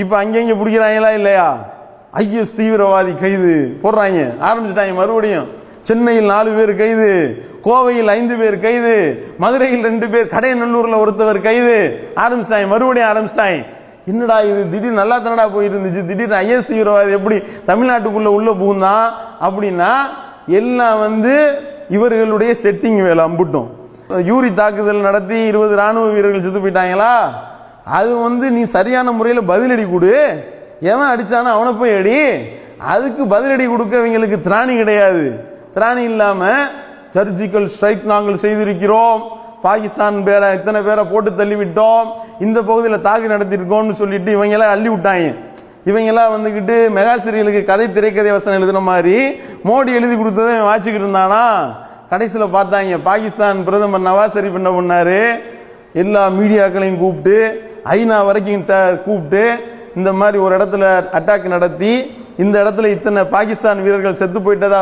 இப்ப அங்கங்க பிடிக்கிறாங்களா இல்லையா? ஐஎஸ் தீவிரவாதி கைது போடுறாங்க, ஆரம்பிச்சுட்டாங்க மறுபடியும். சென்னையில் 4 பேர் கைது, கோவையில் 5 பேர் கைது, மதுரையில் 2 பேர், கடையநல்லூர்ல ஒருத்தவர் கைது, ஆரம்பிச்சிட்டாங்க மறுபடியும் ஆரம்பிச்சிட்டாங்க. என்னடா இது திடீர்னு நல்லா தானடா போயிட்டு இருந்துச்சு, திடீர்னு ஐஎஸ் தீவிரவாதி எப்படி தமிழ்நாட்டுக்குள்ள உள்ள புகுந்தான் அப்படின்னா எல்லாம் இவர்களுடைய செட்டிங் வேலை அம்புட்டும். யூரி தாக்குதல் நடத்தி 20 ராணுவ வீரர்கள் செத்து போயிட்டாங்களா, அது நீ சரியான முறையில் பதிலடி கொடு, எவன் அடிச்சானோ அவனை போய் அடி. அதுக்கு பதிலடி கொடுக்க இவங்களுக்கு திராணி கிடையாது. திராணி இல்லாம சர்ஜிக்கல் ஸ்ட்ரைக் நாங்கள் செய்திருக்கிறோம், பாகிஸ்தான் பேரை இத்தனை பேரை போட்டு தள்ளிவிட்டோம், இந்த பகுதியில் தாக்கு நடத்திருக்கோம்னு சொல்லிட்டு இவங்க எல்லாம் அள்ளி விட்டாங்க. இவங்க எல்லாம் மெகா சீரியலுக்கு கதை திரைக்கதை வசனம் எழுதுன மாதிரி மோடி எழுதி கொடுத்ததை வாசிக்கிட்டு இருந்தானா. கடைசியில் பார்த்தாங்க பாகிஸ்தான் பிரதமர் நவாஸ் ஷெரீப் என்ன பண்ணாரு, எல்லா மீடியாக்களையும் கூப்பிட்டு ஐநா வரைக்கும் கூப்பிட்டு இந்த மாதிரி ஒரு இடத்துல அட்டாக் நடத்தி இந்த இடத்துல இத்தனை பாகிஸ்தான் வீரர்கள் செத்து போயிட்டதா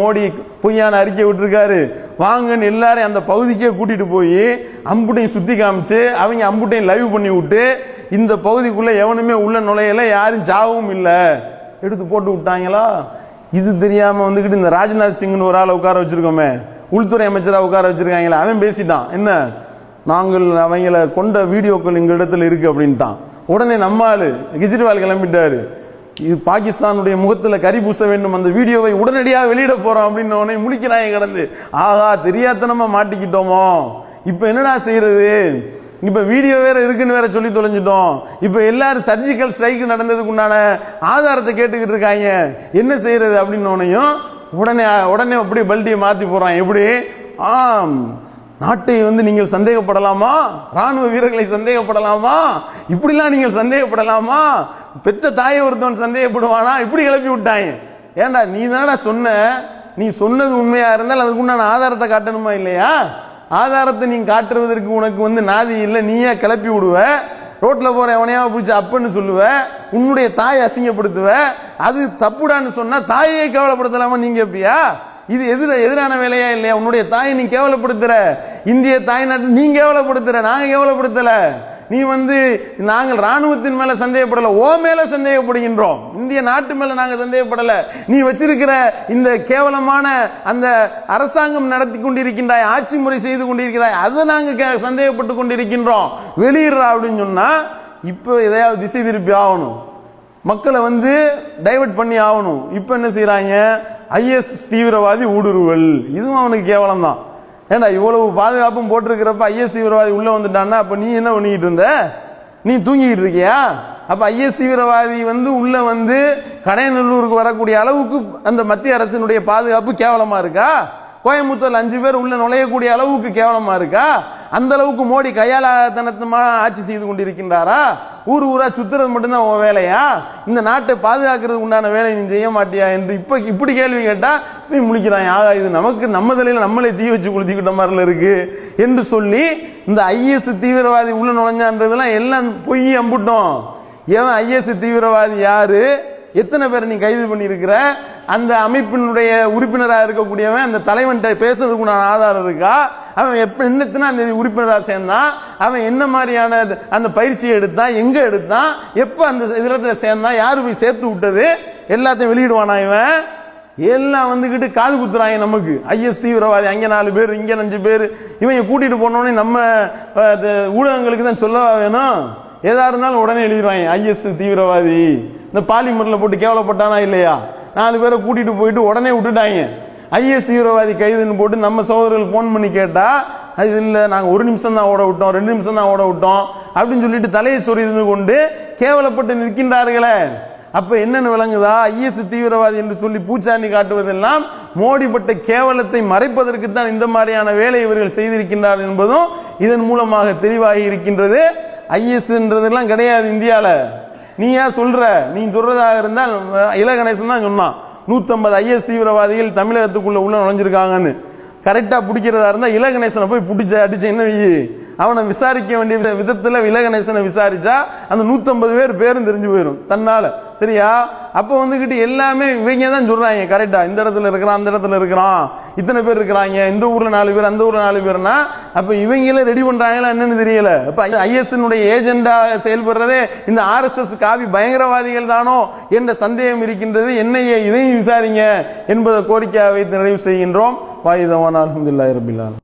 மோடி பொய்யான அறிக்கை விட்டுருக்காரு, வாங்கன்னு எல்லாரையும் அந்த பகுதிக்கே கூட்டிட்டு போய் அம்புட்டையும் சுத்தி காமிச்சு அவங்க அம்புட்டையும் லைவ் பண்ணி விட்டு இந்த பகுதிக்குள்ள எவனுமே உள்ள நுழையல, யாரும் சாவும் இல்ல, எடுத்து போட்டு விட்டாங்களா. இது தெரியாம இந்த ராஜ்நாத் சிங்னு ஒரு ஆளை உட்கார வச்சிருக்கோமே, உள்துறை அமைச்சரா உட்கார வச்சிருக்காங்களா, அவன் பேசிட்டான், என்ன நாங்கள் அவங்கள கொண்ட வீடியோக்கள் எங்க இடத்துல இருக்கு அப்படின்ட்டான். உடனே நம்ம ஆளு கெஜ்ரிவால் கிளம்பிட்டாரு, இது பாகிஸ்தானுடைய முகத்துல கரி பூச வேண்டும், அந்த வீடியோவை உடனடியாக வெளியிட போறோம் அப்படின்னு முழிக்கிறாங்க கடந்து. ஆகா தெரியாதனமா மாட்டிக்கிட்டோமோ, இப்ப என்னடா செய்யறது, இப்ப வீடியோ வேற இருக்குன்னு வேற சொல்லி தொலைஞ்சிட்டோம், இப்ப எல்லாரும் சர்ஜிக்கல் ஸ்ட்ரைக் நடந்ததுக்கு உண்டான ஆதாரத்தை கேட்டுக்கிட்டு இருக்காங்க, என்ன செய்யறது அப்படின்னு உடனே அப்படியே பல்டியை மாத்தி போறான். எப்படி ஆம் நாட்டை நீங்கள் சந்தேகப்படலாமா, ராணுவ வீரர்களை சந்தேகப்படலாமா, இப்படிலாம் நீங்கள் சந்தேகப்படலாமா, பெத்த தாயை ஒருத்தவன் சந்தேகப்படுவானா, இப்படி கிளப்பி விட்டாங்க. ஏண்டா நீ தானடா சொன்ன, நீ சொன்னது உண்மையா இருந்தால் அதுக்கு உண்டான ஆதாரத்தை காட்டணுமா இல்லையா? ஆதாரத்தை நீ காட்டுறதற்கு உனக்கு நாதி இல்லை, நீயே கிளப்பி விடுவ, ரோட்ல போற எவனையா பிடிச்ச அப்பன்னு சொல்லுவ, உன்னுடைய தாயை அசிங்கப்படுத்துவ, அது தப்புடான்னு சொன்னா தாயை கேவலப்படுத்தலாமா நீங்க கேப்பியா? இது எதிரான வேலையா இல்லையா? உன்னுடைய தாயை நீ கேவலப்படுத்துற, இந்திய தாய் நாட்டு நீ கேவலப்படுத்துற, நாங்க கேவலப்படுத்தல. நீ நாங்கள் ராணுவத்தின் மேல சந்தேகப்படல, ஓ மேல சந்தேகப்படுகின்றோம், இந்திய நாட்டு மேல நாங்க சந்தேகப்படல. நீ வச்சிருக்கிற இந்த கேவலமான அந்த அரசாங்கம் நடத்தி கொண்டிருக்கின்றாய், ஆட்சி முறை செய்து கொண்டிருக்கிறாய், அதை நாங்க சந்தேகப்பட்டு கொண்டிருக்கின்றோம், வெளியிடுறா அப்படின்னு சொன்னா இப்ப எதையாவது திசை திருப்பி ஆகணும், மக்களை டைவர்ட் பண்ணி ஆகணும். இப்ப என்ன செய்யறாங்க, ஐஎஸ் தீவிரவாதி ஊடுருவல், இதுவும் அவனுக்கு கேவலம் தான். ஏண்டா இவ்வளவு பாதுகாப்பும் போட்டிருக்கிறப்ப ஐஎஸ் தீவிரவாதி உள்ள வந்துட்டான்னா அப்ப நீ என்ன பண்ணிக்கிட்டு இருந்த, நீ தூங்கிட்டு இருக்கியா? அப்ப ஐஎஸ் தீவிரவாதி உள்ள கடையநல்லூருக்கு வரக்கூடிய அளவுக்கு அந்த மத்திய அரசினுடைய பாதுகாப்பு கேவலமா இருக்கா? கோயம்புத்தூர்ல 5 பேர் உள்ள நுழையக்கூடிய அளவுக்கு கேவலமா இருக்கா? அந்த அளவுக்கு மோடி கையாளத்தனமா ஆட்சி செய்து கொண்டிருக்கின்றாரா? ஊர் ஊரா சுத்துறது மட்டும்தான் உன் வேலையா? இந்த நாட்டை பாதுகாக்கிறதுக்கு உண்டான வேலையை நீ செய்ய மாட்டியா என்று இப்படி கேள்வி கேட்டா நீ முழிக்கிறான். ஆகா இது நமக்கு நம்ம தலையில நம்மளே தீ வச்சு குளிச்சுக்கிட்ட மாதிரில இருக்கு என்று சொல்லி இந்த ஐஎஸ் தீவிரவாதி உள்ள நுழைஞ்சான்றதெல்லாம் எல்லாம் பொய் அம்புட்டோம். ஏன் ஐஎஸ் தீவிரவாதி யாரு, எத்தனை பேரை நீ கைது பண்ணியிருக்கிற, அந்த அமைப்பினுடைய உறுப்பினராக இருக்கக்கூடியவன் அந்த தலைவன் பேசுறதுக்கு ஆதாரம் இருக்கா, அவன் என்னத்தினா அந்த உறுப்பினராக சேர்ந்தான், அவன் என்ன மாதிரியான அந்த பயிற்சியை எடுத்தான், எங்க எடுத்தான், எப்ப அந்த இடத்துல சேர்ந்தான், யாரு போய் சேர்த்து விட்டது, எல்லாத்தையும் வெளியிடுவானா இவன்? எல்லாம் காது குத்துறாங்க நமக்கு. ஐஎஸ் தீவிரவாதி அங்க 4 பேர் இங்க 5 பேர், இவங்க கூட்டிட்டு போனோடனே நம்ம ஊடகங்களுக்கு தான் சொல்ல வேணும். ஏதா இருந்தாலும் உடனே எழுதிடுவாங்க ஐஎஸ் தீவிரவாதி. இந்த பார்லிமெண்ட்ல போட்டு கேவலப்பட்டானா இல்லையா, 4 பேரை கூட்டிட்டு போயிட்டு உடனே விட்டுட்டாங்க. ஐஎஸ் தீவிரவாதி கைதுன்னு போட்டு நம்ம சகோதரர்கள் போன் பண்ணி கேட்டா அது இல்ல, நாங்க 1 நிமிஷம் தான் ஓட விட்டோம், 2 நிமிஷம் தான் ஓட விட்டோம் அப்படின்னு சொல்லிட்டு தலையை சொறிந்து கொண்டு கேவலப்பட்டு நிற்கின்றார்களே. அப்ப என்னன்னு விளங்குதா, ஐஎஸ் தீவிரவாதி என்று சொல்லி பூச்சாண்டி காட்டுவதெல்லாம் மோடிப்பட்ட கேவலத்தை மறைப்பதற்கு தான் இந்த மாதிரியான வேலை இவர்கள் செய்திருக்கின்றார்கள் என்பதும் இதன் மூலமாக தெளிவாகி இருக்கின்றது. ஐஎஸ்ன்றதெல்லாம் கிடையாது இந்தியால. நீ ஏன் சொல்ற, நீ சொல்றதாக இருந்தால் இலகணேசன் தான் சொன்னான் 150 ஐஎஸ் தீவிரவாதிகள் தமிழகத்துக்குள்ள உள்ள நுழைஞ்சிருக்காங்கன்னு. கரெக்டா பிடிக்கிறதா இருந்தா இலகணேசனை போய் பிடிச்ச அடிச்ச என்ன அவனை விசாரிக்க வேண்டிய விதத்துல விலகணேசனை விசாரிச்சா அந்த 150 பேர் பேரும் தெரிஞ்சு போயிடும் தன்னால. சரியா? அப்ப வந்துகிட்டு எல்லாமே இவங்க தான் சொல்றாங்க கரெக்டா, இந்த இடத்துல இருக்கிறான் அந்த இடத்துல இருக்கிறான், இத்தனை பேர் இருக்கிறாங்க, இந்த ஊர்ல 4 பேர் அந்த ஊர்ல 4 பேர்னா அப்ப இவங்களே ரெடி பண்றாங்களா என்னன்னு தெரியல. அப்ப ஐஎஸ்னுடைய ஏஜெண்டா செயல்படுறதே இந்த RSS காவி பயங்கரவாதிகள் தானோ என்ற சந்தேகம் இருக்கின்றது. என்னையே இதையும் விசாரிங்க என்பதை கோரிக்கையாக வைத்து நிறைவு செய்கின்றோம். வாயிதவான அல்ஹம்துலில்லாஹி ரப்பில் ஆலமீன்.